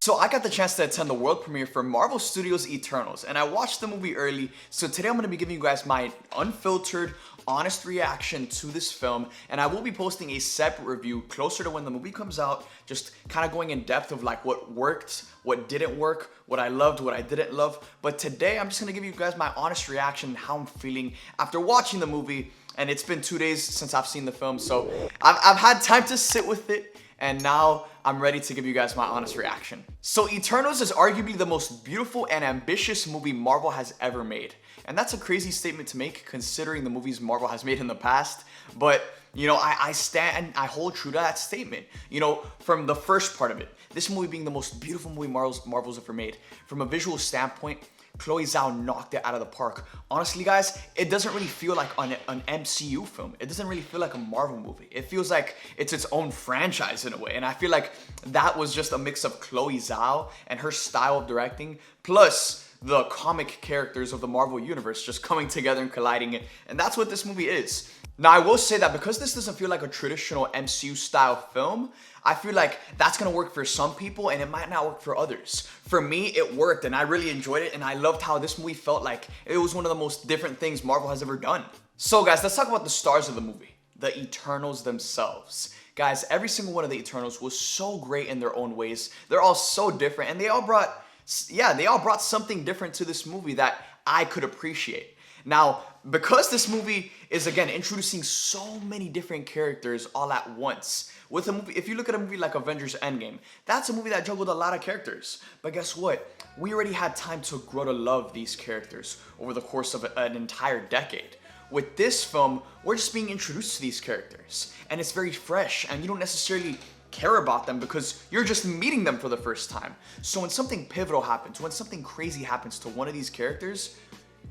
So I got the chance to attend the world premiere for Marvel Studios' Eternals, and I watched the movie early, so today I'm going to be giving you guys my unfiltered, honest reaction to this film, and I will be posting a separate review closer to when the movie comes out, just kind of going in depth of like what worked, what didn't work, what I loved, what I didn't love. But today I'm just going to give you guys my honest reaction, how I'm feeling after watching the movie, and it's been 2 days since I've seen the film, so I've had time to sit with it. And now I'm ready to give you guys my honest reaction. So Eternals is arguably the most beautiful and ambitious movie Marvel has ever made. And that's a crazy statement to make considering the movies Marvel has made in the past. But, you know, I stand and I hold true to that statement. You know, from the first part of it, this movie being the most beautiful movie Marvel's ever made. From a visual standpoint, Chloe Zhao knocked it out of the park. Honestly, guys, it doesn't really feel like an MCU film. It doesn't really feel like a Marvel movie. It feels like it's its own franchise in a way. And I feel like that was just a mix of Chloe Zhao and her style of directing, plus the comic characters of the Marvel Universe just coming together and colliding it. And that's what this movie is. Now, I will say that because this doesn't feel like a traditional MCU style film, I feel like that's gonna work for some people and it might not work for others. For me, it worked and I really enjoyed it, and I loved how this movie felt like it was one of the most different things Marvel has ever done. So guys, let's talk about the stars of the movie, the Eternals themselves. Guys, every single one of the Eternals was so great in their own ways. They're all so different, and they all brought something different to this movie that I could appreciate. Now, because this movie is, again, introducing so many different characters all at once, with a movie, if you look at a movie like Avengers Endgame, that's a movie that juggled a lot of characters. But guess what? We already had time to grow to love these characters over the course of an entire decade. With this film, we're just being introduced to these characters, and it's very fresh, and you don't necessarily care about them because you're just meeting them for the first time. So when something pivotal happens, when something crazy happens to one of these characters,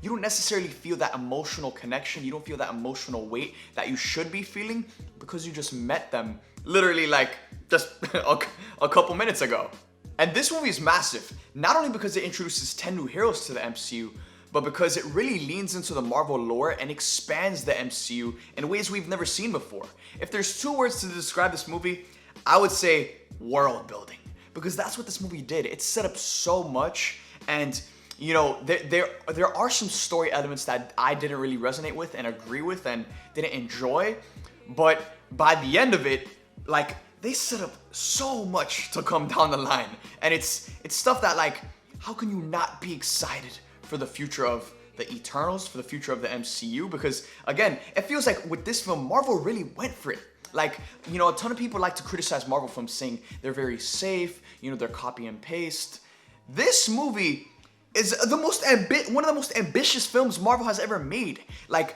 you don't necessarily feel that emotional connection. You don't feel that emotional weight that you should be feeling because you just met them literally like just a couple minutes ago. And this movie is massive, not only because it introduces 10 new heroes to the MCU, but because it really leans into the Marvel lore and expands the MCU in ways we've never seen before. If there's 2 words to describe this movie, I would say world building, because that's what this movie did. It set up so much, and you know, there are some story elements that I didn't really resonate with and agree with and didn't enjoy, but by the end of it, like, they set up so much to come down the line, and it's stuff that, like, how can you not be excited for the future of the Eternals, for the future of the MCU? Because again, it feels like with this film, Marvel really went for it. Like, you know, a ton of people like to criticize Marvel films saying they're very safe, you know, they're copy and paste. This movie is one of the most ambitious films Marvel has ever made. Like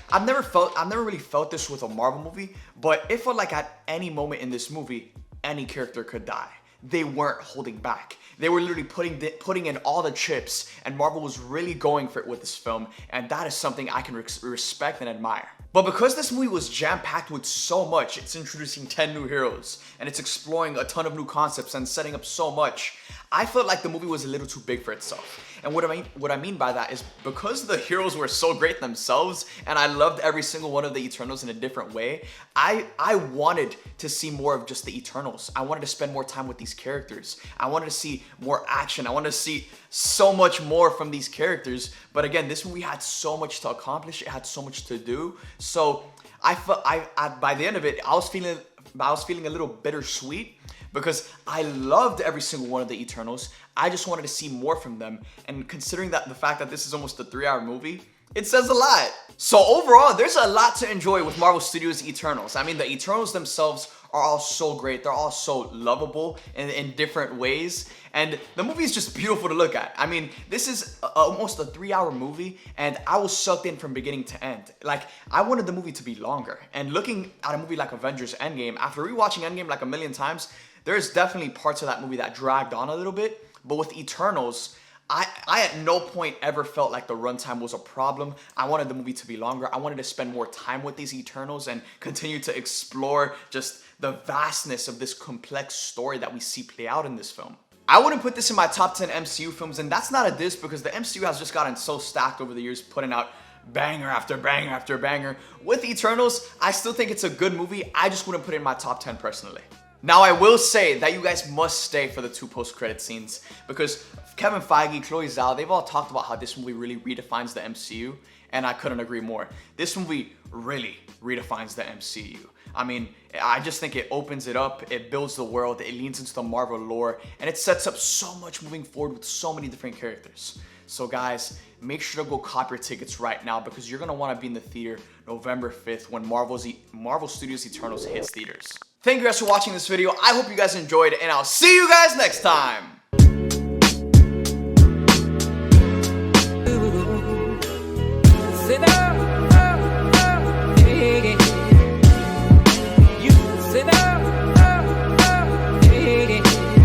I've never really felt this with a Marvel movie, but it felt like at any moment in this movie, any character could die. They weren't holding back. They were literally putting in all the chips, and Marvel was really going for it with this film, and that is something I can respect and admire. But because this movie was jam-packed with so much, it's introducing 10 new heroes, and it's exploring a ton of new concepts and setting up so much, I felt like the movie was a little too big for itself. And what I mean by that is because the heroes were so great themselves, and I loved every single one of the Eternals in a different way, I wanted to see more of just the Eternals. I wanted to spend more time with these characters. I wanted to see more action. I wanted to see so much more from these characters. But again, this movie had so much to accomplish. It had so much to do. So I felt by the end of it, I was feeling a little bittersweet, because I loved every single one of the Eternals. I just wanted to see more from them, and considering that the fact that this is almost a 3-hour movie, it says a lot. So overall, there's a lot to enjoy with Marvel Studios' Eternals. I mean, the Eternals themselves are all so great. They're all so lovable in different ways, and the movie is just beautiful to look at. I mean, this is almost a 3-hour movie, and I was sucked in from beginning to end. Like, I wanted the movie to be longer, and looking at a movie like Avengers Endgame, after rewatching Endgame like a million times, there's definitely parts of that movie that dragged on a little bit, but with Eternals, I at no point ever felt like the runtime was a problem. I wanted the movie to be longer. I wanted to spend more time with these Eternals and continue to explore just the vastness of this complex story that we see play out in this film. I wouldn't put this in my top 10 MCU films, and that's not a diss because the MCU has just gotten so stacked over the years, putting out banger after banger after banger. With Eternals, I still think it's a good movie. I just wouldn't put it in my top 10 personally. Now, I will say that you guys must stay for the 2 post-credit scenes because Kevin Feige, Chloe Zhao, they've all talked about how this movie really redefines the MCU, and I couldn't agree more. This movie really redefines the MCU. I mean, I just think it opens it up, it builds the world, it leans into the Marvel lore, and it sets up so much moving forward with so many different characters. So guys, make sure to go cop your tickets right now because you're gonna wanna be in the theater November 5th when Marvel Studios Eternals hits theaters. Thank you guys for watching this video. I hope you guys enjoyed, and I'll see you guys next time.